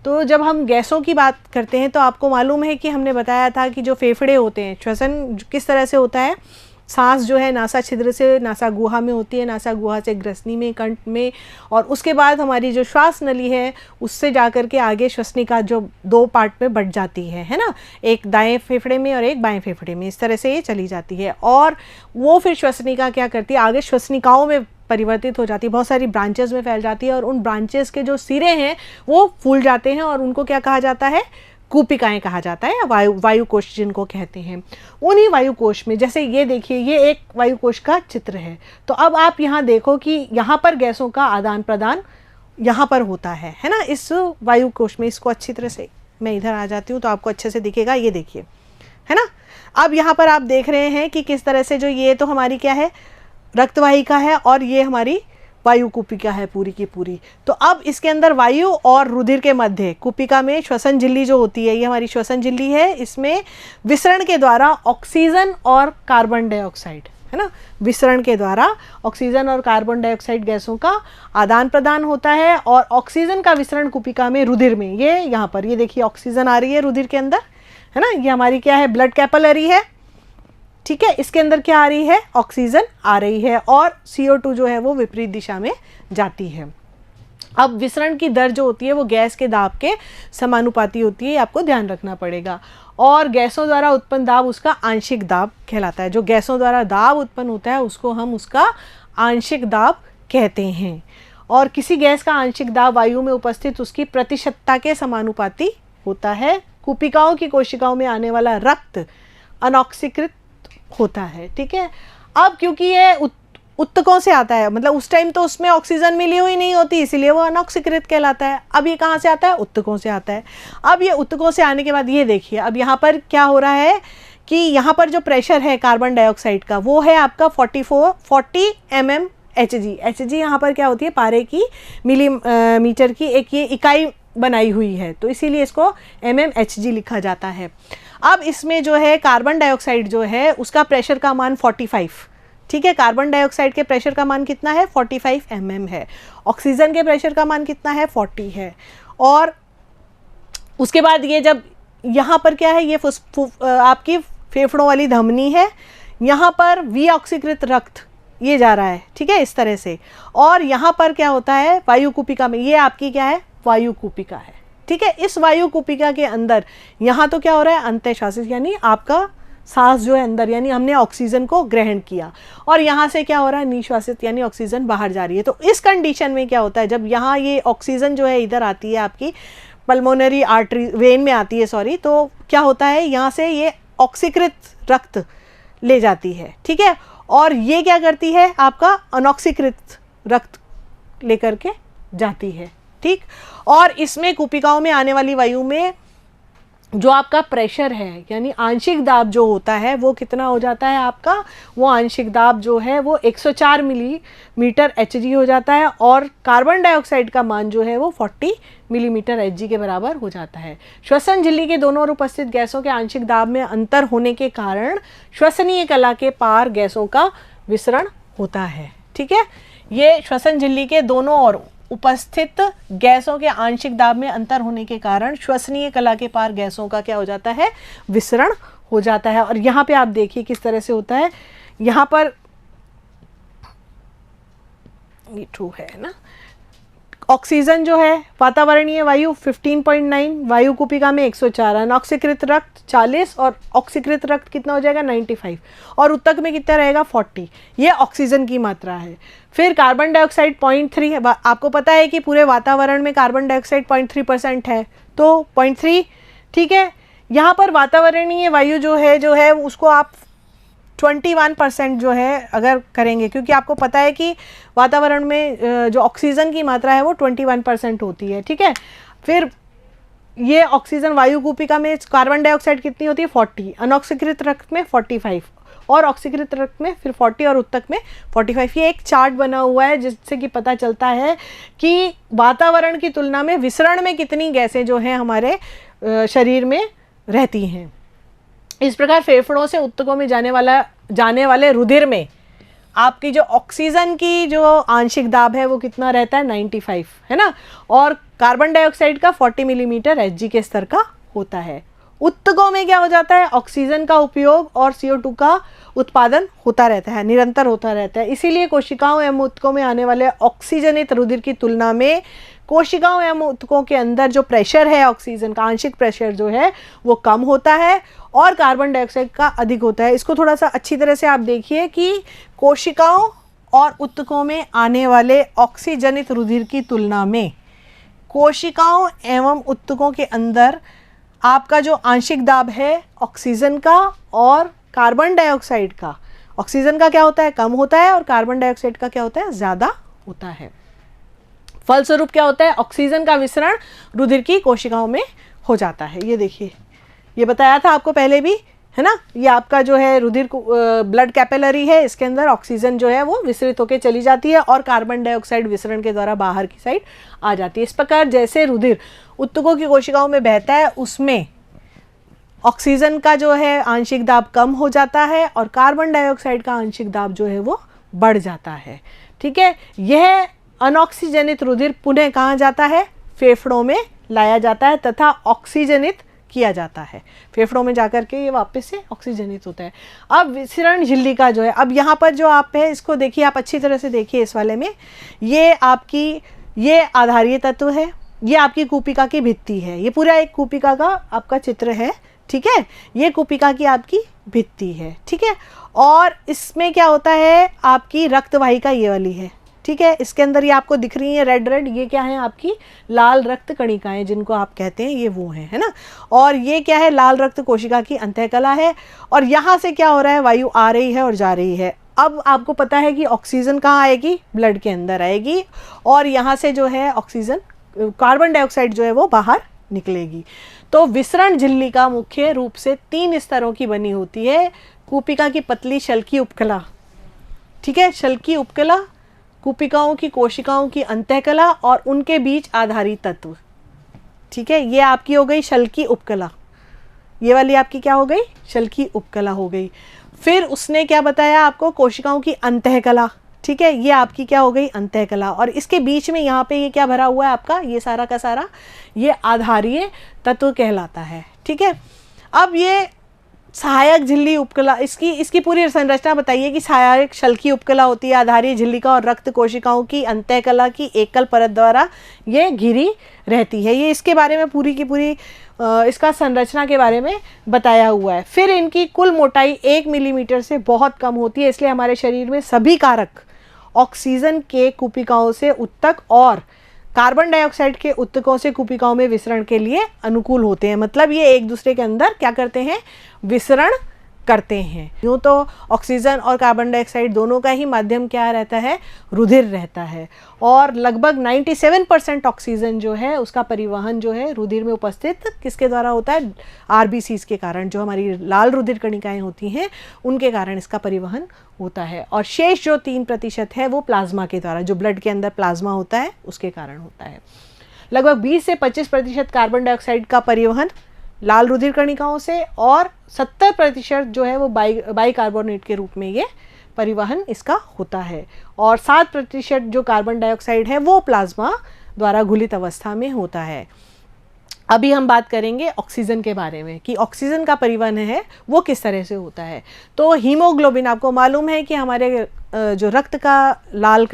तो जब हम गैसों की बात करते हैं तो आपको मालूम है कि हमने बताया था कि जो फेफड़े होते हैं, श्वसन किस तरह से होता है, सांस जो है नासा छिद्र से नासा गुहा में होती है, नासा गुहा से ग्रसनी में, कंठ में, और उसके बाद हमारी जो श्वास नली है उससे जाकर के आगे श्वसनिका जो 2 पार्ट में बट जाती है ना, एक दाएं फेफड़े में और एक बाएं फेफड़े में, इस तरह से ये चली जाती है। और वो फिर श्वसनिका क्या करती है, आगे श्वसनिकाओं में परिवर्तित हो जाती है, बहुत सारी ब्रांचेस में फैल जाती है, और उन ब्रांचेस के जो सिरे हैं वो फूल जाते हैं और उनको क्या कहा जाता है, कूपिकाएं कहा जाता है, या वायु कोश जिनको कहते हैं। उन्हीं वायु कोश में, जैसे ये देखिए, ये एक वायु कोश का चित्र है। तो अब आप यहाँ देखो कि यहाँ पर गैसों का आदान प्रदान यहाँ पर होता है ना, इस वायु कोश में। इसको अच्छी तरह से मैं इधर आ जाती हूँ तो आपको अच्छे से दिखेगा, ये देखिए, है ना। अब यहाँ पर आप देख रहे हैं कि किस तरह से जो ये तो हमारी क्या है, रक्तवाहिका है, और ये हमारी वायु कुपिका है पूरी की पूरी। तो अब इसके अंदर वायु और रुधिर के मध्य कुपिका में श्वसन झिल्ली जो होती है, ये हमारी श्वसन झिल्ली है, इसमें विसरण के द्वारा ऑक्सीजन और कार्बन डाइऑक्साइड, है ना, विसरण के द्वारा ऑक्सीजन और कार्बन डाइऑक्साइड गैसों का आदान प्रदान होता है। और ऑक्सीजन का विसरण कुपिका में रुधिर में, ये यहाँ पर ये देखिए ऑक्सीजन आ रही है रुधिर के अंदर, है ना, ये हमारी क्या है, ब्लड कैपिलरी है, ठीक है। इसके अंदर क्या आ रही है, ऑक्सीजन आ रही है, और CO2 जो है वो विपरीत दिशा में जाती है। अब विसरण की दर जो होती है वो गैस के दाब के समानुपाती होती है, आपको ध्यान रखना पड़ेगा। और गैसों द्वारा उत्पन्न दाब उसका आंशिक दाब कहलाता है। जो गैसों द्वारा दाब उत्पन्न होता है उसको हम उसका आंशिक दाब कहते हैं। और किसी गैस का आंशिक दाब वायु में उपस्थित उसकी प्रतिशतता के समानुपाती होता है। कुपिकाओं की कोशिकाओं में आने वाला रक्त अनऑक्सीकृत होता है, ठीक है। अब क्योंकि ये उत्तकों से आता है, मतलब उस टाइम तो उसमें ऑक्सीजन मिली हुई नहीं होती, इसीलिए वो अनऑक्सीकृत कहलाता है। अब ये कहाँ से आता है, उत्तकों से आता है। अब ये उत्तकों से आने के बाद ये देखिए, अब यहाँ पर क्या हो रहा है कि यहाँ पर जो प्रेशर है कार्बन डाइऑक्साइड का वो है आपका 40 mmHg। Hg यहाँ पर क्या होती है, पारे की मिलीमीटर की एक ये इकाई बनाई हुई है, तो इसीलिए इसको mmHg लिखा जाता है। अब इसमें जो है कार्बन डाइऑक्साइड जो है उसका प्रेशर का मान 45, ठीक है। कार्बन डाइऑक्साइड के प्रेशर का मान कितना है, 45 mm है। ऑक्सीजन के प्रेशर का मान कितना है, 40 है। और उसके बाद ये जब यहाँ पर क्या है, ये आपकी फेफड़ों वाली धमनी है, यहाँ पर विऑक्सीकृत रक्त ये जा रहा है, ठीक है, इस तरह से। और यहाँ पर क्या होता है, वायु कुपिका में, ये आपकी क्या है, वायु कुपिका है, ठीक है। इस वायु कुपिका के अंदर यहाँ तो क्या हो रहा है, अंतःश्वासित, यानी आपका सांस जो है अंदर, यानी हमने ऑक्सीजन को ग्रहण किया, और यहाँ से क्या हो रहा है, निश्वासित, यानी ऑक्सीजन बाहर जा रही है। तो इस कंडीशन में क्या होता है, जब यहाँ ये ऑक्सीजन जो है इधर आती है आपकी पल्मोनरी आर्टरी वेन में आती है, सॉरी, तो क्या होता है, यहाँ से ये ऑक्सीकृत रक्त ले जाती है, ठीक है। और ये क्या करती है, आपका अनऑक्सीकृत रक्त लेकर के जाती है, ठीक। और इसमें कुपिकाओं में आने वाली वायु में जो आपका प्रेशर है, यानी आंशिक दाब जो होता है वो कितना हो जाता है आपका, वो आंशिक दाब जो है वो 104 मिलीमीटर Hg हो जाता है। और कार्बन डाइऑक्साइड का मान जो है वो 40 मिलीमीटर Hg के बराबर हो जाता है। श्वसन झिल्ली के दोनों ओर उपस्थित गैसों के आंशिक दाब में अंतर होने के कारण श्वसनीय कला के पार गैसों का विसरण होता है, ठीक है। ये श्वसन झिल्ली के दोनों ओर उपस्थित गैसों के आंशिक दाब में अंतर होने के कारण श्वसनीय कला के पार गैसों का क्या हो जाता है, विसरण हो जाता है। और यहाँ पे आप देखिए किस तरह से होता है, यहाँ पर ये ट्रू है ना, ऑक्सीजन जो है वातावरणीय वायु 15.9, वायु कुपिका में 104, अनऑक्सीकृत रक्त 40 और ऑक्सीकृत रक्त कितना हो जाएगा 95, और उत्तक में कितना रहेगा 40। ये ऑक्सीजन की मात्रा है। फिर कार्बन डाइऑक्साइड 0.3, आपको पता है कि पूरे वातावरण में कार्बन डाइऑक्साइड 0.3% है, तो 0.3, ठीक है। यहाँ पर वातावरणीय वायु जो है उसको आप 21% जो है अगर करेंगे, क्योंकि आपको पता है कि वातावरण में जो ऑक्सीजन की मात्रा है वो 21% होती है, ठीक है। फिर ये ऑक्सीजन वायु कुपिका में कार्बन डाइऑक्साइड कितनी होती है 40, अनऑक्सीकृत रक्त में 45 और ऑक्सीकृत रक्त में फिर 40 और उत्तक में 45। ये एक चार्ट बना हुआ है जिससे कि पता चलता है कि वातावरण की तुलना में विसरण में कितनी गैसें जो हैं हमारे शरीर में रहती हैं। इस प्रकार फेफड़ों से उत्तकों में जाने वाले रुधिर में आपकी जो ऑक्सीजन की जो आंशिक दाब है वो कितना रहता है 95, है ना। और कार्बन डाइऑक्साइड का 40 मिलीमीटर Hg के स्तर का होता है। उत्तकों में क्या हो जाता है, ऑक्सीजन का उपयोग और CO2 का उत्पादन होता रहता है, निरंतर होता रहता है। इसीलिए कोशिकाओं एवं उत्तकों में आने वाले ऑक्सीजनित रुधिर की तुलना में कोशिकाओं एवं उत्तकों के अंदर जो प्रेशर है, ऑक्सीजन का आंशिक प्रेशर जो है वो कम होता है और कार्बन डाइऑक्साइड का अधिक होता है। इसको थोड़ा सा अच्छी तरह से आप देखिए कि कोशिकाओं और उत्तकों में आने वाले ऑक्सीजनित रुधिर की तुलना में कोशिकाओं एवं उत्तकों के अंदर आपका जो आंशिक दाब है ऑक्सीजन का और कार्बन डाइऑक्साइड का, ऑक्सीजन का क्या होता है, कम होता है और कार्बन डाइऑक्साइड का क्या होता है, ज़्यादा होता है। फलस्वरूप क्या होता है, ऑक्सीजन का विसरण रुधिर की कोशिकाओं में हो जाता है। ये देखिए, ये बताया था आपको पहले भी, है ना। ये आपका जो है रुधिर ब्लड कैपिलरी है, इसके अंदर ऑक्सीजन जो है वो विसरित होकर चली जाती है और कार्बन डाइऑक्साइड विसरण के द्वारा बाहर की साइड आ जाती है। इस प्रकार जैसे रुधिर उत्तकों की कोशिकाओं में बहता है उसमें ऑक्सीजन का जो है आंशिक दाब कम हो जाता है और कार्बन डाइऑक्साइड का आंशिक दाब जो है वो बढ़ जाता है। ठीक है, यह अनऑक्सीजनित रुधिर पुनः कहाँ जाता है, फेफड़ों में लाया जाता है तथा ऑक्सीजनित किया जाता है। फेफड़ों में जाकर के ये वापस से ऑक्सीजनित होता है। अब विसरण झिल्ली का जो है, अब यहाँ पर जो आप है इसको देखिए, आप अच्छी तरह से देखिए इस वाले में, ये आपकी ये आधारीय तत्व है, ये आपकी कूपिका की भित्ति है, ये पूरा एक कूपिका का आपका चित्र है। ठीक है, ये कूपिका की आपकी भित्ति है। ठीक है, और इसमें क्या होता है, आपकी रक्तवाहिका ये वाली है। ठीक है, इसके अंदर ये आपको दिख रही है रेड रेड, ये क्या है, आपकी लाल रक्त कणिकाएं जिनको आप कहते हैं, ये वो हैं, है ना। और ये क्या है, लाल रक्त कोशिका की अंतःकला है और यहाँ से क्या हो रहा है, वायु आ रही है और जा रही है। अब आपको पता है कि ऑक्सीजन कहाँ आएगी, ब्लड के अंदर आएगी और यहाँ से जो है ऑक्सीजन, कार्बन डाइऑक्साइड जो है वो बाहर निकलेगी। तो विसरण झिल्ली का मुख्य रूप से 3 स्तरों की बनी होती है। कूपिका की पतली शल्की उपकला, ठीक है, शल्की उपकला, कूपिकाओं की कोशिकाओं की अंतःकला और उनके बीच आधारी तत्व। ठीक है, ये आपकी हो गई शल्की उपकला, ये वाली आपकी क्या हो गई, शल्की उपकला हो गई। फिर उसने क्या बताया आपको, कोशिकाओं की अंतःकला। ठीक है, ये आपकी क्या हो गई, अंतःकला, और इसके बीच में यहाँ पे ये क्या भरा हुआ है आपका, ये सारा का सारा ये आधारीय तत्व कहलाता है। ठीक है, अब ये सहायक झिल्ली उपकला, इसकी पूरी संरचना बताइए कि सहायक शल्की उपकला होती है, आधारीय झिल्लिका और रक्त कोशिकाओं की अंतःकला की एकल परत द्वारा ये घिरी रहती है। ये इसके बारे में पूरी की पूरी इसका संरचना के बारे में बताया हुआ है। फिर इनकी कुल मोटाई 1 मिलीमीटर से बहुत कम होती है, इसलिए हमारे शरीर में सभी कारक ऑक्सीजन के कूपिकाओं से उत्तक और कार्बन डाइऑक्साइड के उत्तकों से कूपिकाओं में विसरण के लिए अनुकूल होते हैं। मतलब ये एक दूसरे के अंदर क्या करते हैं, विसरण करते हैं। यूँ तो ऑक्सीजन और कार्बन डाइऑक्साइड दोनों का ही माध्यम क्या रहता है, रुधिर रहता है, और लगभग 97% ऑक्सीजन जो है उसका परिवहन जो है रुधिर में उपस्थित किसके द्वारा होता है, आरबीसीज के कारण, जो हमारी लाल रुधिर कणिकाएं होती हैं उनके कारण इसका परिवहन होता है। और शेष जो 3% है वो प्लाज्मा के द्वारा, जो ब्लड के अंदर प्लाज्मा होता है उसके कारण होता है। लगभग 20 से 25% कार्बन डाइऑक्साइड का परिवहन लाल रुधिर कणिकाओं से और 70% जो है वो बाइकार्बोनेट के रूप में ये परिवहन इसका होता है, और 7% जो कार्बन डाइऑक्साइड है वो प्लाज्मा द्वारा घुलित अवस्था में होता है। अभी हम बात करेंगे ऑक्सीजन के बारे में कि ऑक्सीजन का परिवहन है वो किस तरह से होता है। तो हीमोग्लोबिन, आपको मालूम है कि हमारे जो रक्त का लाल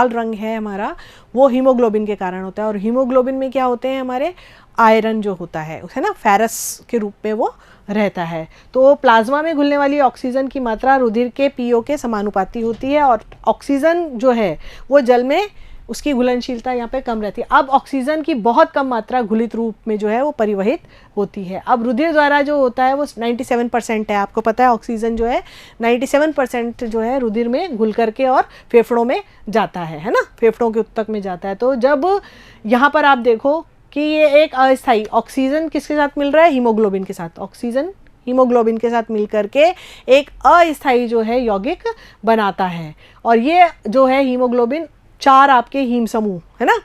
रंग है हमारा, वो हीमोग्लोबिन के कारण होता है, और हीमोग्लोबिन में क्या होते हैं, हमारे आयरन जो होता है ना, फेरस के रूप में वो रहता है। तो प्लाज्मा में घुलने वाली ऑक्सीजन की मात्रा रुधिर के पीओ के समानुपाती होती है, और ऑक्सीजन जो है वो जल में उसकी घुलनशीलता यहाँ पे कम रहती है। अब ऑक्सीजन की बहुत कम मात्रा घुलित रूप में जो है वो परिवहित होती है। अब रुधिर द्वारा जो होता है वो 97% है, आपको पता है ऑक्सीजन जो है 97% जो है रुधिर में घुल करके और फेफड़ों में जाता है ना, फेफड़ों के उत्तक में जाता है। तो जब यहाँ पर आप देखो कि ये एक अस्थायी ऑक्सीजन किसके साथ मिल रहा है, हीमोग्लोबिन के साथ, ऑक्सीजन हीमोग्लोबिन के साथ मिल करके एक अस्थायी जो है यौगिक बनाता है, और ये जो है हीमोग्लोबिन 4 आपके हीम समूह है ना,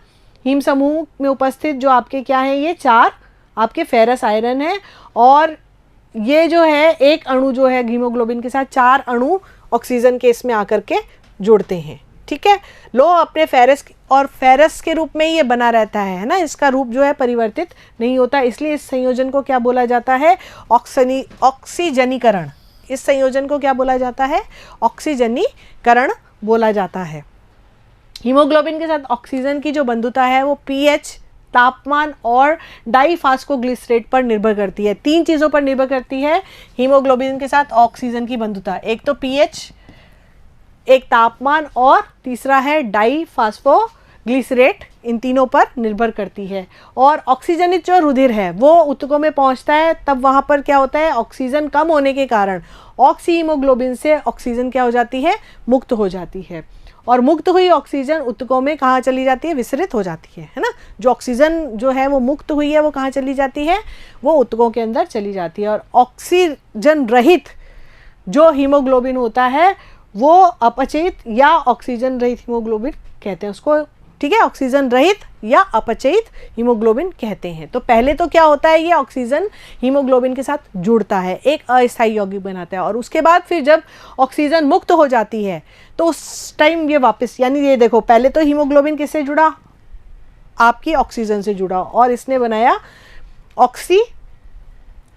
हीम समूह में उपस्थित जो आपके क्या है, ये 4 आपके फेरस आयरन है, और ये जो है एक अणु जो है हीमोग्लोबिन के साथ 4 अणु ऑक्सीजन के इसमें आकर के जुड़ते हैं। ठीक है। लोह अपने फेरस के रूप में ये बना रहता है ना, इसका रूप जो है परिवर्तित नहीं होता, इसलिए इस संयोजन को क्या बोला जाता है, ऑक्सीजनीकरण। इस संयोजन को क्या बोला जाता है, ऑक्सीजनीकरण बोला जाता है। हीमोग्लोबिन के साथ ऑक्सीजन की जो बंधुता है वो पीएच, तापमान और डाइफास्फोग्लिसरेट पर निर्भर करती है। 3 चीज़ों पर निर्भर करती है हीमोग्लोबिन के साथ ऑक्सीजन की बंधुता, एक तो पीएच, एक तापमान और तीसरा है डाइफास्फोग्लिसरेट, इन तीनों पर निर्भर करती है। और ऑक्सीजनित जो रुधिर है वो ऊतकों में पहुंचता है, तब वहाँ पर क्या होता है, ऑक्सीजन कम होने के कारण ऑक्सी हीमोग्लोबिन से ऑक्सीजन क्या हो जाती है, मुक्त हो जाती है। और मुक्त हुई ऑक्सीजन ऊतकों में कहाँ चली जाती है, विसरित हो जाती है ना। जो ऑक्सीजन जो है वो मुक्त हुई है वो कहाँ चली जाती है, वो ऊतकों के अंदर चली जाती है। और ऑक्सीजन रहित जो हीमोग्लोबिन होता है वो अपचयित या ऑक्सीजन रहित हीमोग्लोबिन कहते हैं उसको, ठीक है। ऑक्सीजन रहित या अपचयित हीमोग्लोबिन कहते हैं। तो पहले तो क्या होता है, ये ऑक्सीजन हीमोग्लोबिन के साथ जुड़ता है, एक अस्थायी यौगिक बनाता है, और उसके बाद फिर जब ऑक्सीजन मुक्त हो जाती है तो उस टाइम ये वापस, यानी ये देखो पहले तो हीमोग्लोबिन किससे जुड़ा, आपकी ऑक्सीजन से जुड़ा, और इसने बनाया ऑक्सी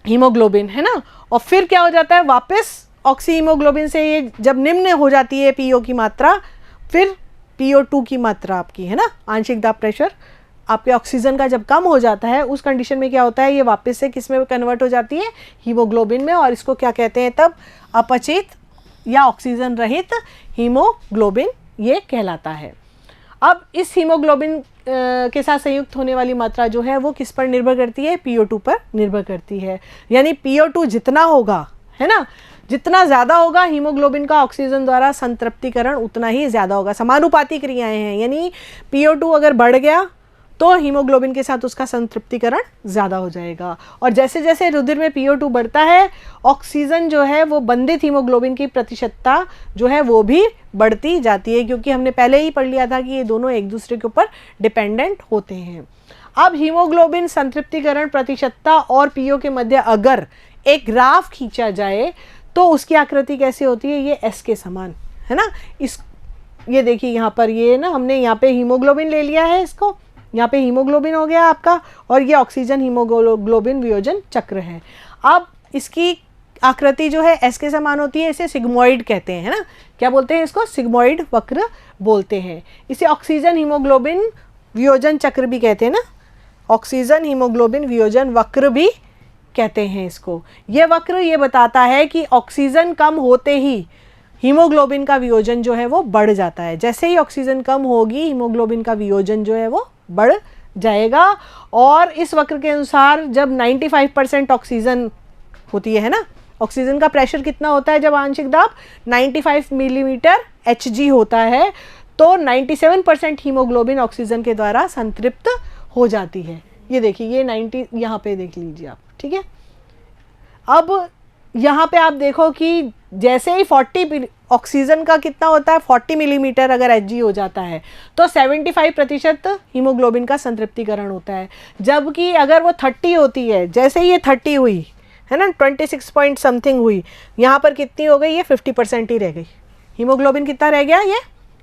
हीमोग्लोबिन, है ना। और फिर क्या हो जाता है, वापस ऑक्सी हीमोग्लोबिन से ये जब निम्न हो जाती है पीओ की मात्रा, फिर PO2 की मात्रा आपकी, है ना, आंशिक दाब प्रेशर आपके ऑक्सीजन का जब कम हो जाता है, उस कंडीशन में क्या होता है, ये वापस से किस में कन्वर्ट हो जाती है, हीमोग्लोबिन में, और इसको क्या कहते हैं तब, अपचयित या ऑक्सीजन रहित हीमोग्लोबिन ये कहलाता है। अब इस हीमोग्लोबिन के साथ संयुक्त होने वाली मात्रा जो है वो किस पर निर्भर करती है, PO2 पर निर्भर करती है। यानी PO2 जितना होगा, है ना, जितना ज़्यादा होगा हीमोग्लोबिन का ऑक्सीजन द्वारा संतृप्तिकरण उतना ही ज़्यादा होगा। समानुपाती क्रियाएं हैं, यानी PO2 अगर बढ़ गया तो हीमोग्लोबिन के साथ उसका संतृप्तिकरण ज़्यादा हो जाएगा। और जैसे जैसे रुधिर में PO2 बढ़ता है, ऑक्सीजन जो है वो बंधित हीमोग्लोबिन की प्रतिशतता जो है वो भी बढ़ती जाती है, क्योंकि हमने पहले ही पढ़ लिया था कि ये दोनों एक दूसरे के ऊपर डिपेंडेंट होते हैं। अब हीमोग्लोबिन संतृप्तिकरण प्रतिशतता और PO के मध्य अगर एक ग्राफ खींचा जाए तो उसकी आकृति कैसी होती है, ये S के समान, है ना। ये देखिए यहाँ पर, ये ना हमने यहाँ पे हीमोग्लोबिन ले लिया है, इसको यहाँ पे हीमोग्लोबिन हो गया आपका, और ये ऑक्सीजन हीमोग्लोबिन वियोजन चक्र है। अब इसकी आकृति जो है S के समान होती है, इसे सिग्मोइड कहते हैं, है ना। क्या बोलते हैं इसको, सिग्मोइड वक्र बोलते हैं। इसे ऑक्सीजन हीमोग्लोबिन वियोजन चक्र भी कहते हैं ना, ऑक्सीजन हीमोग्लोबिन वियोजन वक्र भी कहते हैं इसको। ये वक्र ये बताता है कि ऑक्सीजन कम होते ही हीमोग्लोबिन का वियोजन जो है वो बढ़ जाता है। जैसे ही ऑक्सीजन कम होगी, हीमोग्लोबिन का वियोजन जो है वो बढ़ जाएगा। और इस वक्र के अनुसार जब 95% ऑक्सीजन होती है ना, ऑक्सीजन का प्रेशर कितना होता है जब आंशिक दाब 95 मिलीमीटर Hg होता है, तो 97% हीमोग्लोबिन ऑक्सीजन के द्वारा संतृप्त हो जाती है। ये देखिए, ये 90 यहाँ पे देख लीजिए आप, ठीक है। अब यहाँ पे आप देखो कि जैसे ही 40 ऑक्सीजन का कितना होता है, 40 मिलीमीटर अगर Hg हो जाता है तो 75% हीमोग्लोबिन का संतृप्तिकरण होता है। जबकि अगर वो 30 होती है, जैसे ही ये 30 हुई है ना, 26 पॉइंट समथिंग हुई, यहाँ पर कितनी हो गई, ये 50% ही रह गई। हीमोग्लोबिन कितना रह गया, ये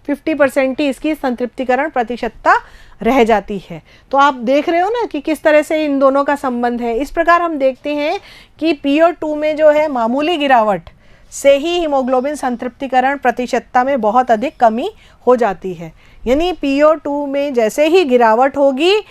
50% ही इसकी संतृप्तिकरण प्रतिशतता रह जाती है। तो आप देख रहे हो ना कि किस तरह से इन दोनों का संबंध है। इस प्रकार हम देखते हैं कि PO2 में जो है मामूली गिरावट से ही हीमोग्लोबिन संतृप्तिकरण प्रतिशतता में बहुत अधिक कमी हो जाती है। यानी PO2 में जैसे ही गिरावट होगी,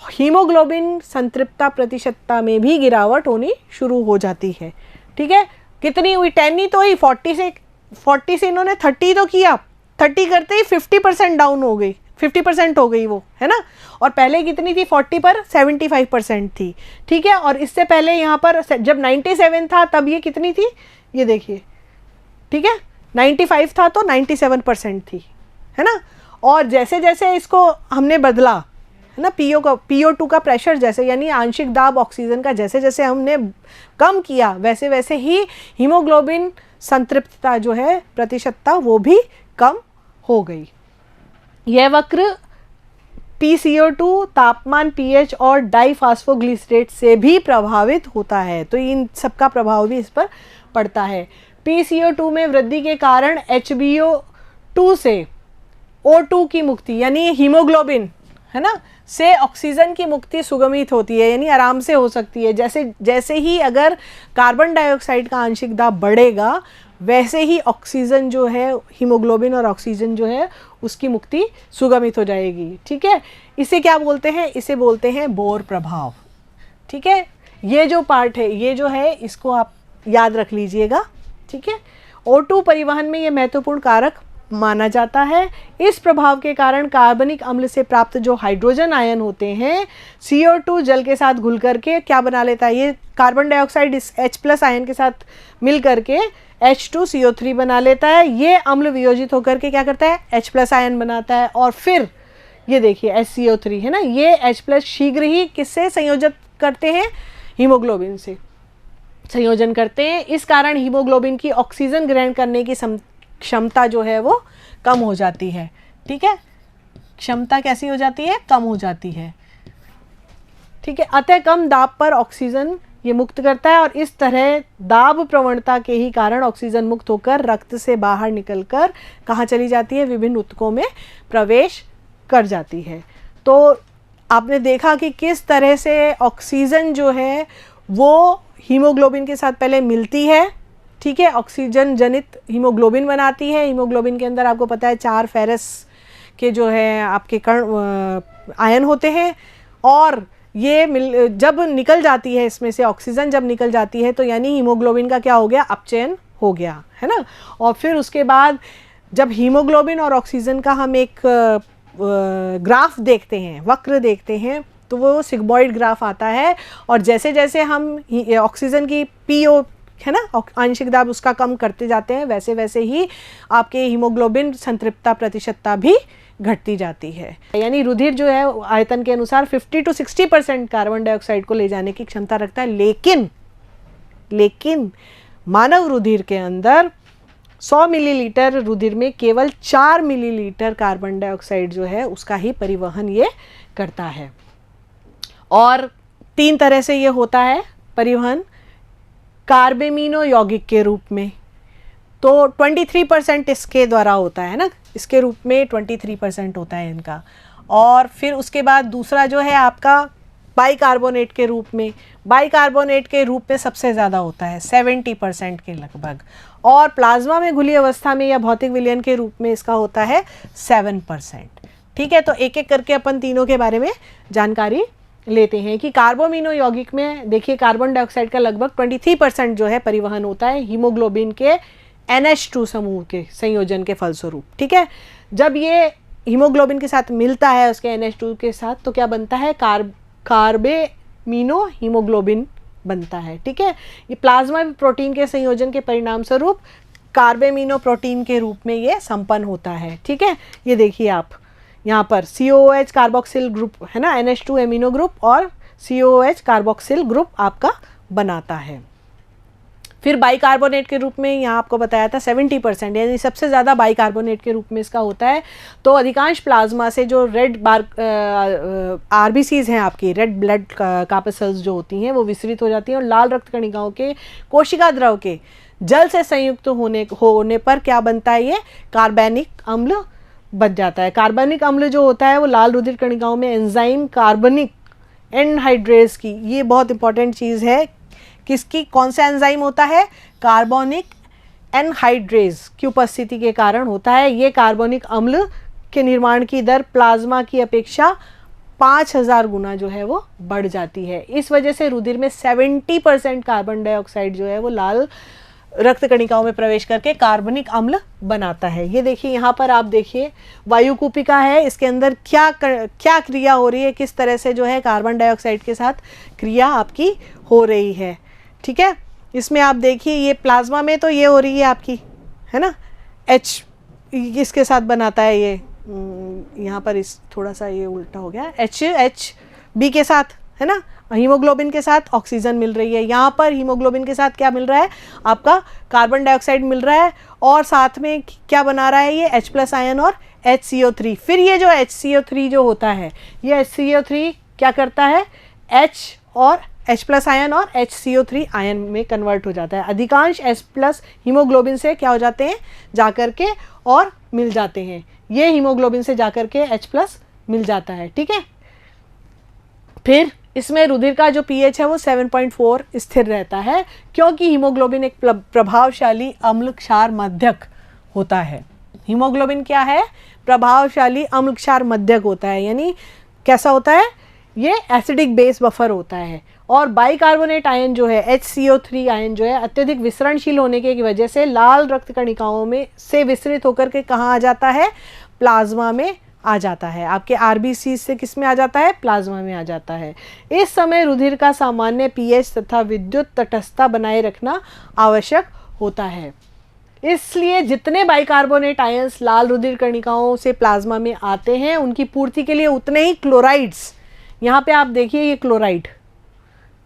हीमोग्लोबिन संतृप्तता प्रतिशतता में भी गिरावट होनी शुरू हो जाती है। ठीक है, कितनी हुई, 10 ही तो हुई, 40 से इन्होंने 30 तो किया, 30 करते ही 50% डाउन हो गई, 50% हो गई वो, है ना। और पहले कितनी थी, 40 पर 75% थी। ठीक है, और इससे पहले यहाँ पर जब 97 था तब ये कितनी थी, ये देखिए, ठीक है, 95 था तो 97% थी, है ना। और जैसे जैसे इसको हमने बदला, है ना, PO2 का प्रेशर जैसे, यानी आंशिक दाब ऑक्सीजन का जैसे जैसे हमने कम किया, वैसे वैसे ही हीमोग्लोबिन संतृप्तता जो है प्रतिशतता वो भी कम हो गई। यह वक्र PCO2, तापमान, pH और डाइफास्फोग्लिसरेट से भी प्रभावित होता है। तो इन सबका प्रभाव भी इस पर पड़ता है। PCO2 में वृद्धि के कारण HbO2 से O2 की मुक्ति यानी हीमोग्लोबिन है ना से ऑक्सीजन की मुक्ति सुगमित होती है, यानी आराम से हो सकती है। जैसे जैसे ही अगर कार्बन डाइऑक्साइड का आंशिक दाब बढ़ेगा वैसे ही ऑक्सीजन जो है, हीमोग्लोबिन और ऑक्सीजन जो है उसकी मुक्ति सुगमित हो जाएगी। ठीक है, इसे क्या बोलते हैं? इसे बोलते हैं बोर प्रभाव। ठीक है, ये जो पार्ट है ये जो है इसको आप याद रख लीजिएगा। ठीक है, O2 परिवहन में ये महत्वपूर्ण कारक माना जाता है। इस प्रभाव के कारण कार्बनिक अम्ल से प्राप्त जो हाइड्रोजन आयन होते हैं CO2 जल के साथ घुल करके क्या बना लेता है, ये कार्बन डाइऑक्साइड इस H+ आयन के साथ मिल करके H2CO3 बना लेता है। ये अम्ल वियोजित होकर के क्या करता है, H+ आयन बनाता है और फिर ये देखिए HCO3 है ना, ये H+ शीघ्र ही किससे संयोजित करते हैं, हीमोग्लोबिन से संयोजन करते हैं। इस कारण हीमोग्लोबिन की ऑक्सीजन ग्रहण करने की क्षमता जो है वो कम हो जाती है। ठीक है, क्षमता कैसी हो जाती है, कम हो जाती है। ठीक है, अतः कम दाब पर ऑक्सीजन ये मुक्त करता है और इस तरह दाब प्रवणता के ही कारण ऑक्सीजन मुक्त होकर रक्त से बाहर निकलकर कहाँ चली जाती है, विभिन्न ऊतकों में प्रवेश कर जाती है। तो आपने देखा कि किस तरह से ऑक्सीजन जो है वो हीमोग्लोबिन के साथ पहले मिलती है। ठीक है, ऑक्सीजन जनित हीमोग्लोबिन बनाती है। हीमोग्लोबिन के अंदर आपको पता है 4 फेरस के जो है आपके कण आयन होते हैं और ये जब निकल जाती है इसमें से ऑक्सीजन जब निकल जाती है तो यानी हीमोग्लोबिन का क्या हो गया, अपचयन हो गया है ना। और फिर उसके बाद जब हीमोग्लोबिन और ऑक्सीजन का हम एक ग्राफ देखते हैं, वक्र देखते हैं, तो वो सिग्मॉइड ग्राफ आता है और जैसे जैसे हम ऑक्सीजन की PO है ना आंशिक दाब उसका कम करते जाते हैं वैसे वैसे ही आपके हीमोग्लोबिन संतृप्तता प्रतिशतता भी घटती जाती है। यानी रुधिर जो है आयतन के अनुसार 50 to 60% कार्बन डाइऑक्साइड को ले जाने की क्षमता रखता है, लेकिन मानव रुधिर के अंदर 100 मिलीलीटर रुधिर में केवल 4 मिलीलीटर कार्बन डाइऑक्साइड जो है उसका ही परिवहन ये करता है। और 3 तरह से ये होता है परिवहन, कार्बेमिनो यौगिक के रूप में तो 23% इसके द्वारा होता है ना, इसके रूप में 23% होता है इनका। और फिर उसके बाद दूसरा जो है आपका बाइकार्बोनेट के रूप में, बाइकार्बोनेट के रूप में सबसे ज़्यादा होता है 70% के लगभग। और प्लाज्मा में घुली अवस्था में या भौतिक विलयन के रूप में इसका होता है 7%। ठीक है, तो एक एक करके अपन तीनों के बारे में जानकारी लेते हैं कि कार्बोमिनो यौगिक में देखिए कार्बन डाइऑक्साइड का लगभग 23% जो है परिवहन होता है हीमोग्लोबिन के NH2 समूह के संयोजन के फलस्वरूप। ठीक है, जब ये हीमोग्लोबिन के साथ मिलता है उसके NH2 के साथ तो क्या बनता है, कार्बेमिनो हीमोग्लोबिन बनता है। ठीक है, ये प्लाज्मा प्रोटीन के संयोजन के परिणाम स्वरूप कार्बेमिनो प्रोटीन के रूप में ये संपन्न होता है। ठीक है, ये देखिए आप यहाँ पर COOH कार्बोक्सिल ग्रुप है ना, NH2 एमिनो ग्रुप और COOH कार्बोक्सिल ग्रुप आपका बनाता है। फिर बाइकार्बोनेट के रूप में यहाँ आपको बताया था 70%, यानी सबसे ज़्यादा बाइकार्बोनेट के रूप में इसका होता है। तो अधिकांश प्लाज्मा से जो रेड RBCs हैं आपकी, रेड ब्लड कार्पसेल्स जो होती हैं वो विसरित हो जाती हैं और लाल रक्त कणिकाओं के कोशिका द्रव के जल से संयुक्त होने पर क्या बनता है, ये कार्बनिक अम्ल बन जाता है। कार्बनिक अम्ल जो होता है वो लाल रुधिर कणिकाओं में एंजाइम कार्बनिक एनहाइड्रेज की, ये बहुत इंपॉर्टेंट चीज़ है, किसकी, कौन सा एंजाइम होता है, कार्बनिक एनहाइड्रेज की उपस्थिति के कारण होता है। ये कार्बनिक अम्ल के निर्माण की दर प्लाज्मा की अपेक्षा 5000 गुना जो है वो बढ़ जाती है। इस वजह से रुधिर में 70% कार्बन डाइऑक्साइड जो है वो लाल रक्त कणिकाओं में प्रवेश करके कार्बनिक अम्ल बनाता है। ये देखिए यहाँ पर आप देखिए वायुकूपिका है, इसके अंदर क्या क्रिया हो रही है, किस तरह से जो है कार्बन डाइऑक्साइड के साथ क्रिया आपकी हो रही है। ठीक है, इसमें आप देखिए ये प्लाज्मा में तो ये हो रही है आपकी है ना, H इसके साथ बनाता है ये, यहाँ पर इस थोड़ा सा ये उल्टा हो गया, HB के साथ है ना, हीमोग्लोबिन के साथ ऑक्सीजन मिल रही है। यहाँ पर हीमोग्लोबिन के साथ क्या मिल रहा है, आपका कार्बन डाइऑक्साइड मिल रहा है और साथ में क्या बना रहा है, ये H+ आयन और HCO3। फिर ये जो HCO3 जो होता है, ये HCO3 क्या करता है, H और H+ आयन और HCO3 आयन में कन्वर्ट हो जाता है। अधिकांश H+ हीमोग्लोबिन से क्या हो जाते हैं, जाकर के और मिल जाते हैं। ये हीमोग्लोबिन से जाकर के H+ मिल जाता है, ठीक है। फिर इसमें रुधिर का जो pH है वो 7.4 स्थिर रहता है, क्योंकि हीमोग्लोबिन एक प्रभावशाली अम्ल क्षार मध्यक होता है। हीमोग्लोबिन क्या है? प्रभावशाली अम्ल क्षार मध्यक होता है, यानी कैसा होता है? ये एसिडिक बेस बफर होता है। और बाइकार्बोनेट आयन जो है, HCO3 आयन जो है, अत्यधिक विसरणशील होने की वजह से लाल रक्त कणिकाओं में से विसरित होकर के कहाँ आ जाता है? प्लाज्मा में आ जाता है। आपके RBC से किस में आ जाता है? प्लाज्मा में आ जाता है। इस समय रुधिर का सामान्य pH तथा विद्युत तटस्थता बनाए रखना आवश्यक होता है। इसलिए जितने बाइकार्बोनेट आयंस लाल रुधिर कणिकाओं से प्लाज्मा में आते हैं, उनकी पूर्ति के लिए उतने ही क्लोराइड्स, यहाँ पे आप देखिए ये क्लोराइड,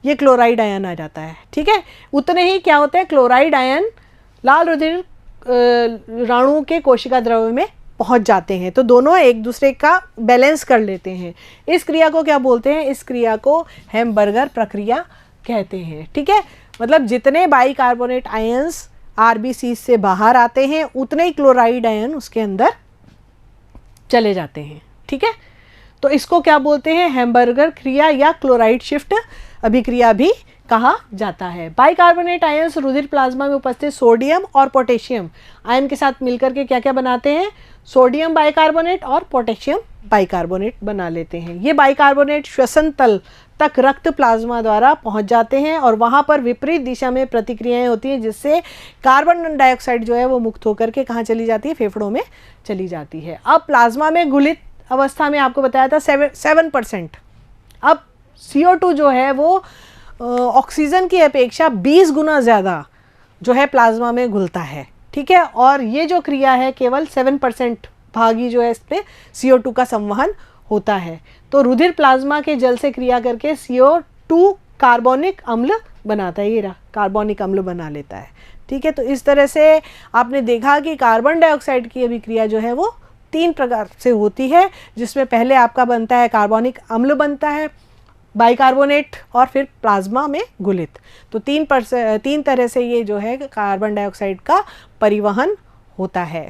ये क्लोराइड आयन आ जाता है, ठीक है। उतने ही क्या होते हैं? क्लोराइड आयन लाल रुधिर राणु के कोशिका द्रव्य में पहुंच जाते हैं। तो दोनों एक दूसरे का बैलेंस कर लेते हैं। इस क्रिया को क्या बोलते हैं? इस क्रिया को हैम्बर्गर प्रक्रिया कहते हैं, ठीक है। मतलब जितने बाइकार्बोनेट आयंस RBC से बाहर आते हैं, उतने ही क्लोराइड आयन उसके अंदर चले जाते हैं, ठीक है। तो इसको क्या बोलते हैं? हैम्बर्गर क्रिया या क्लोराइड शिफ्ट अभिक्रिया भी कहा जाता है। बाइकार्बोनेट आयंस रुधिर प्लाज्मा में उपस्थित सोडियम और पोटेशियम आयन के साथ मिलकर के क्या क्या बनाते हैं? सोडियम बाइकार्बोनेट और पोटेशियम बाइकार्बोनेट बना लेते हैं। ये बाइकार्बोनेट श्वसन तल तक रक्त प्लाज्मा द्वारा पहुंच जाते हैं और वहां पर विपरीत दिशा में प्रतिक्रियाएं होती हैं, जिससे कार्बन डाइऑक्साइड जो है वो मुक्त होकर के कहाँ चली जाती है? फेफड़ों में चली जाती है। अब प्लाज्मा में घुलित अवस्था में आपको बताया था 7%। अब CO2 जो है वो ऑक्सीजन की अपेक्षा 20 गुना ज़्यादा जो है प्लाज्मा में घुलता है, ठीक है। और ये जो क्रिया है केवल 7% भागी जो है इसमें CO2 का संवहन होता है। तो रुधिर प्लाज्मा के जल से क्रिया करके CO2 कार्बोनिक अम्ल बनाता है, ये रहा कार्बोनिक अम्ल बना लेता है, ठीक है। तो इस तरह से आपने देखा कि कार्बन डाइऑक्साइड की अभिक्रिया जो है वो 3 प्रकार से होती है, जिसमें पहले आपका बनता है कार्बोनिक अम्ल बनता है, बाइकार्बोनेट और फिर प्लाज्मा में घुलित। तो 3 तरह से ये जो है कार्बन डाइऑक्साइड का परिवहन होता है।